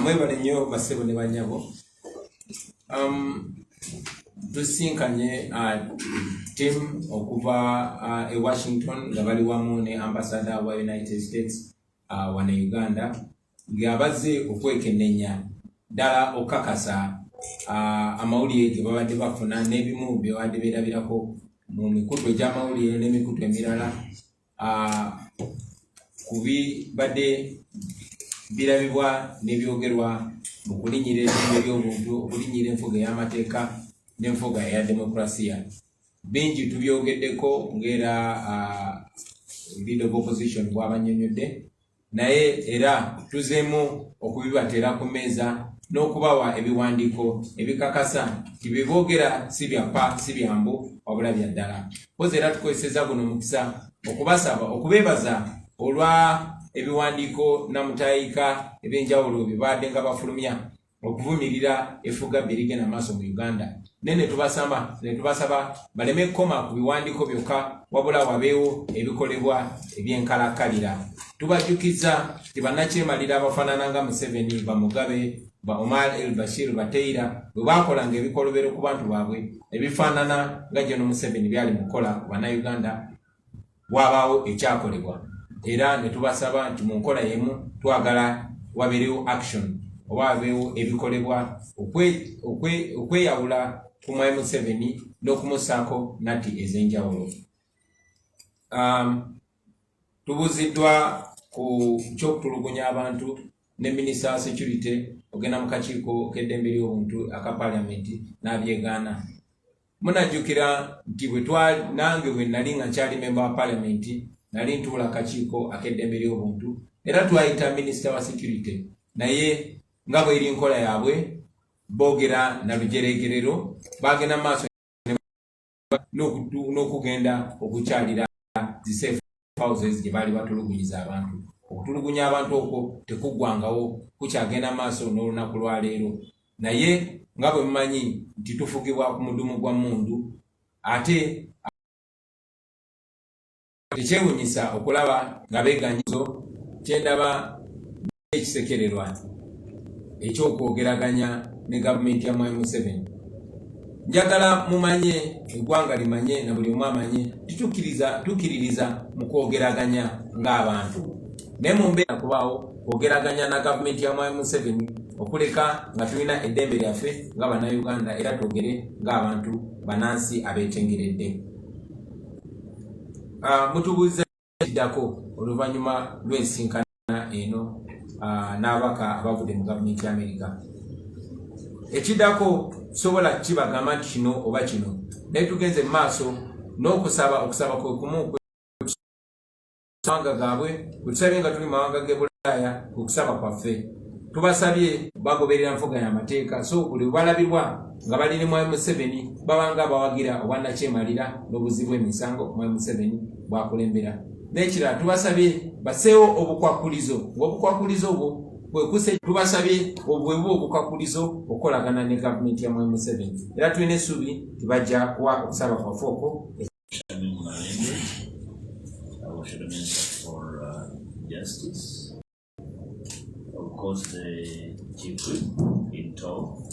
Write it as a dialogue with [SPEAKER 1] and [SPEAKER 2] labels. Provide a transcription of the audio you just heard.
[SPEAKER 1] Mwebale nnyo basebo ne banyabo. Tusinkanye team okuva e Washington nga bali wamu ne ambassador wa United States wana Uganda ng'abazze okwekennenya ddala okakasa amawulire ge babadde bafuna n'ebimu bye babadde beerabirako mu mikutu egy'amawulire n'emikutu emirala ku bibadde birabibwa n'ebyogerwa mu kulinnyira ebyobuntu by'obuntu, okulinnyira enfuga ey'amateeka n'enfuga eya demokrasiya. Bingi tubyogeddeko ng'era leader of opposition bw'abannyonnyodde, naye era tuzeemu okubibateera ku mmeeza n'okubawa ebiwandiiko ebikakasa nti bye boogera si byapa si byambu wabula bya ddala. Mpozi era tukozesezza guno omukisa okubasaba okubeebaza olwa ebiwandiiko namutayiika ebyenjawulo bye baadde nga bafulumya okuvumirira efuga birigenda maaso mu Uganda. Ne tubasaba baleme kukoma ku biwandiiko byokka wabula wabeewo ebikolebwa ebyenkalakkalira. Tubajjukiza nti bannakyemalira abafaanana nga Museveni, ba Mugabe, ba Omar el-Bashir, ba Teira bwe baakolanga ebikolobero ku bantu baabwe ebifaanana nga John Museveni byali mukola ku bannayuganda, wabaawo ekyakolebwa. Era ne tubasaba nti mu nkola y'emu twagala wabeerewo action oba wabeewo ebikolebwa okweyawula ku Mwai Museveni n'okumusaako natti ez'enjawulo. Tubuziddwa ku ky'okutulugunya abantu ne Minister wa Security ogenda mu kakiiko k'eddembe ly'obuntu aka Parliament n'abyegaana. Munajjukira nti nange bwe nali nga nkyali member wa Parliament nali ntuula akakiiko ak'eddembe ly'obuntu era twayita Minister wa Security, naye nga bw'eri nkola yaabwe boogera na lujeregerero bagenda maaso n'okugenda okukyalira zi safe houses gye baali batulugunyiza abantu. Okutulugunya abantu okwo tekuggwangawo, kukyagenda maaso n'olunaku lwa leero, naye nga bwe mumanyi nti tufugibwa ku mudumu gwa mundu, ate tekyewunyisa okulaba nga beeganyizo kyendaba ekisekererwa ekyokwogeraganya ne gavumenti ya Mwai Museveni. Njagala mumanye, eggwanga limanye na buli omu amanye, tukiririza mu kwogeraganya ng'abantu. Naye mu mbeera kubaawo kwogeraganya na gavumenti ya Mwai Museveni okuleka nga tulina eddembe lyaffe nga bannayuganda era twogere ng'abantu bannansi abeetengeredde. Mutubuuza Ekiddako oluvannyuma lw'ensinkana eno n'ababaka abavudde mu gavumenti ya Amerika. Ekiddako sobola kibagamba nti kino oba kino, naye tugenze mu maaso n'okusaba kwe kumu mawanga gaabwe, bwe tusabye nga tuli mawanga g'e Bulaaya okusaba kwaffe. Tubasabye bagoberera nfuga y'amateeka, so buli balabirwa nga bali ne Mwai Museveni babanga abawagira obwannakyemalira n'obuzibu emisango Mwai Museveni bwakulembera. N'ekirala tubasabye baseewo obukwakulizo, ng'obukwakulizo obwo bwekuse tubasabye obwebu obukwakulizo okukolagana ne gavumenti ya Mwai Museveni. Era tulina essuubi tibajja kuwa okusaba kwaffe okwo.
[SPEAKER 2] Minister for Justice, of course the Chief Whip in tow,